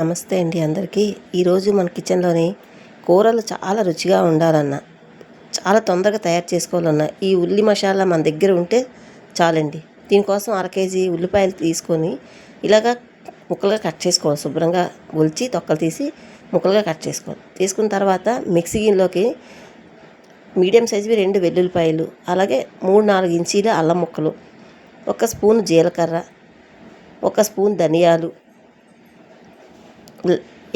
నమస్తే అండి అందరికీ. ఈరోజు మన కిచెన్లోని కూరలు చాలా రుచిగా ఉండాలన్నా, చాలా తొందరగా తయారు చేసుకోవాలన్నా ఈ ఉల్లి మసాలా మన దగ్గర ఉంటే చాలండి. దీనికోసం 1/2 కేజీ ఉల్లిపాయలు తీసుకొని ఇలాగా ముక్కలుగా కట్ చేసుకోవాలి. శుభ్రంగా ఒలిచి తొక్కలు తీసి ముక్కలుగా కట్ చేసుకోవాలి. తీసుకున్న తర్వాత మిక్సీ గిన్నెలోకి మీడియం సైజువి 2 వెల్లుల్లిపాయలు, అలాగే 3-4 ఇంచీల అల్లం ముక్కలు, 1 స్పూన్ జీలకర్ర, 1 స్పూన్ ధనియాలు,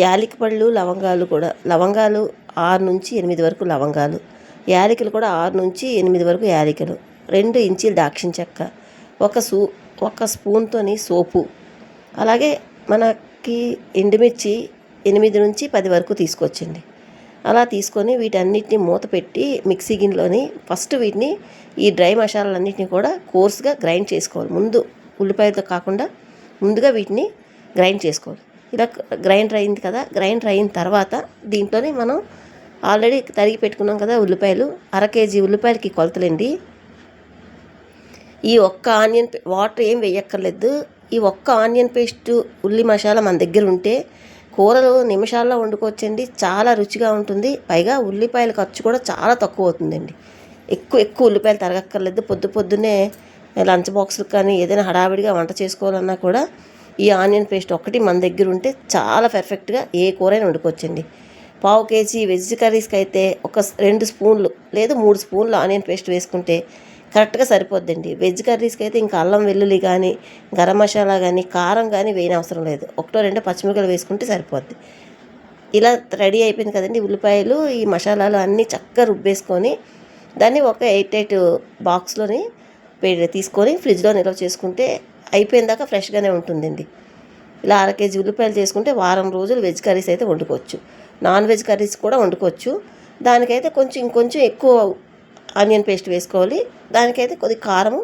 యాలకులు, లవంగాలు 6-8 వరకు లవంగాలు, యాలకులు కూడా 6-8 వరకు యాలకులు, 2 ఇంచీల దాక్షిణ చెక్క, ఒక స్పూన్తోని సోపు, అలాగే మనకి ఎండుమిర్చి 8-10 వరకు తీసుకొచ్చండి. అలా తీసుకొని వీటన్నిటిని మూత పెట్టి మిక్సీ గిన్నెలోని ఫస్ట్ వీటిని ఈ డ్రై మసాలాలన్నింటినీ కూడా కోర్స్గా గ్రైండ్ చేసుకోవాలి. ముందు ఉల్లిపాయలతో కాకుండా ముందుగా వీటిని గ్రైండ్ చేసుకోవాలి. ఇలా గ్రైండర్ అయింది కదా, గ్రైండర్ అయిన తర్వాత దీంట్లోనే మనం ఆల్రెడీ తరిగి పెట్టుకున్నాం కదా ఉల్లిపాయలు, 1/2 కేజీ ఉల్లిపాయలకి కొలతలండి. ఈ ఒక్క ఆనియన్ వాటర్ ఏం వేయక్కర్లేదు. ఈ ఒక్క ఆనియన్ పేస్ట్ ఉల్లి మసాలా మన దగ్గర ఉంటే కూరలు నిమిషాల్లో వండుకోవచ్చండి. చాలా రుచిగా ఉంటుంది. పైగా ఉల్లిపాయల ఖర్చు కూడా చాలా తక్కువ అవుతుందండి. ఎక్కువ ఉల్లిపాయలు తరగక్కర్లేదు. పొద్దున్నే లంచ్ బాక్సులకు కానీ ఏదైనా హడావిడిగా వంట చేసుకోవాలన్నా కూడా ఈ ఆనియన్ పేస్ట్ ఒక్కటి మన దగ్గర ఉంటే చాలా పర్ఫెక్ట్గా ఏ కూరైనా వండుకోవచ్చండి. 1/2 కేజీ వెజ్ కర్రీస్కి అయితే 2 స్పూన్లు లేదా 3 స్పూన్లు ఆనియన్ పేస్ట్ వేసుకుంటే కరెక్ట్గా సరిపోద్దండి. వెజ్ కర్రీస్కి అయితే ఇంకా అల్లం వెల్లుల్లి కానీ, గరం మసాలా కానీ, కారం కానీ వేయని అవసరం లేదు. 1-2 పచ్చిమిరపకాయలు వేసుకుంటే సరిపోద్ది. ఇలా రెడీ అయిపోయింది కదండి ఉల్లిపాయలు. ఈ మసాలాలు అన్నీ చక్కగా రుబ్బేసుకొని దాన్ని ఒక 8 బాక్స్లోని తీసుకొని ఫ్రిడ్జ్లో నిల్వ చేసుకుంటే అయిపోయిందాకా ఫ్రెష్గానే ఉంటుందండి. ఇలా 1/2 కేజీ ఉల్లిపాయలు చేసుకుంటే వారం రోజులు వెజ్ కర్రీస్ అయితే వండుకోవచ్చు. నాన్ వెజ్ కర్రీస్ కూడా వండుకోవచ్చు. దానికైతే ఇంకొంచెం ఎక్కువ ఆనియన్ పేస్ట్ వేసుకోవాలి. దానికైతే కొద్ది కారము,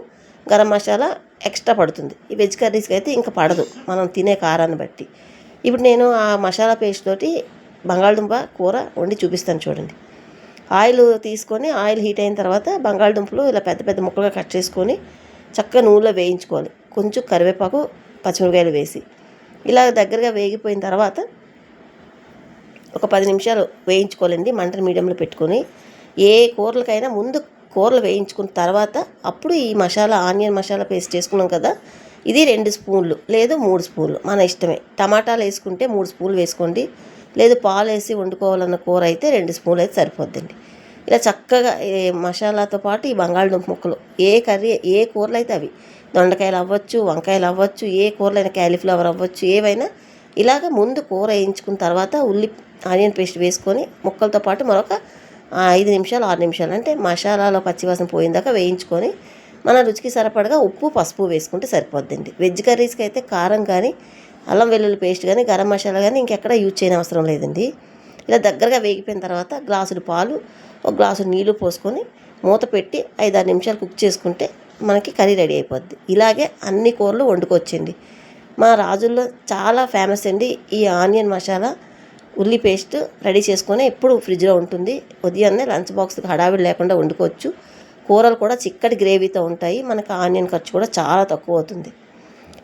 గరం మసాలా ఎక్స్ట్రా పడుతుంది. ఈ వెజ్ కర్రీస్కి అయితే ఇంకా పడదు, మనం తినే కారాన్ని బట్టి. ఇప్పుడు నేను ఆ మసాలా పేస్ట్ తోటి బంగాళదుంప కూర వండి చూపిస్తాను చూడండి. ఆయిల్ తీసుకొని ఆయిల్ హీట్ అయిన తర్వాత బంగాళదుంపలు ఇలా పెద్ద పెద్ద ముక్కలుగా కట్ చేసుకొని చక్కగా నూనెలో వేయించుకోవాలి. కొంచెం కరివేపాకు, పచ్చిమిరపకాయలు వేసి ఇలా దగ్గరగా వేగిపోయిన తర్వాత ఒక 10 నిమిషాలు వేయించుకోవాలండి. మంటను మీడియంలో పెట్టుకొని ఏ కూరలకైనా ముందు కూరలు వేయించుకున్న తర్వాత అప్పుడు ఈ ఆనియన్ మసాలా పేస్ట్ చేసుకున్నాం కదా, ఇది 2 స్పూన్లు లేదు 3 స్పూన్లు మన ఇష్టమే. టమాటాలు వేసుకుంటే 3 స్పూన్లు వేసుకోండి. లేదు పాలు వేసి వండుకోవాలన్న కూర అయితే 2 స్పూన్లు అయితే సరిపోద్దండి. ఇలా చక్కగా మసాలాతో పాటు ఈ బంగాళదుంప ముక్కలు ఏ కూరలు అయితే అవి, దొండకాయలు అవ్వచ్చు, వంకాయలు అవ్వచ్చు, ఏ కూరలైనా క్యాలీఫ్లవర్ అవ్వచ్చు, ఏవైనా ఇలాగ ముందు కూర వేయించుకున్న తర్వాత ఆనియన్ పేస్ట్ వేసుకొని ముక్కలతో పాటు మరొక 5 నిమిషాలు 6 నిమిషాలు అంటే మసాలాలో పచ్చివాసన పోయిందాకా వేయించుకొని మన రుచికి సరిపడగా ఉప్పు, పసుపు వేసుకుంటే సరిపోద్దండి. వెజ్ కర్రీస్కి అయితే కారం కానీ, అల్లం వెల్లుల్లి పేస్ట్ కానీ, గరం మసాలా కానీ ఇంకెక్కడ యూజ్ చేయని అవసరం లేదండి. ఇలా దగ్గరగా వేగిపోయిన తర్వాత గ్లాసుడు పాలు, 1 గ్లాసు నీళ్లు పోసుకొని మూత పెట్టి 5-6 నిమిషాలు కుక్ చేసుకుంటే మనకి కర్రీ రెడీ అయిపోద్ది. ఇలాగే అన్ని కూరలు వండుకోవచ్చండి. మా రాజుల్లో చాలా ఫేమస్ అండి ఈ ఆనియన్ మసాలా ఉల్లి పేస్ట్. రెడీ చేసుకొని ఎప్పుడు ఫ్రిడ్జ్లో ఉంటుంది. ఉదయాన్నే లంచ్ బాక్స్కి హడావిడి లేకుండా వండుకోవచ్చు. కూరలు కూడా చిక్కటి గ్రేవీతో ఉంటాయి. మనకు ఆనియన్ ఖర్చు కూడా చాలా తక్కువ అవుతుంది.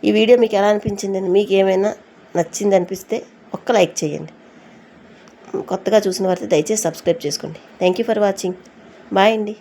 ఈ వీడియో మీకు ఎలా అనిపించిందండి? మీకు ఏమైనా నచ్చింది అనిపిస్తే ఒక్క లైక్ చేయండి. కొత్తగా చూసిన వారైతే దయచేసి సబ్స్క్రైబ్ చేసుకోండి. Thank you for watching. Bye అండి.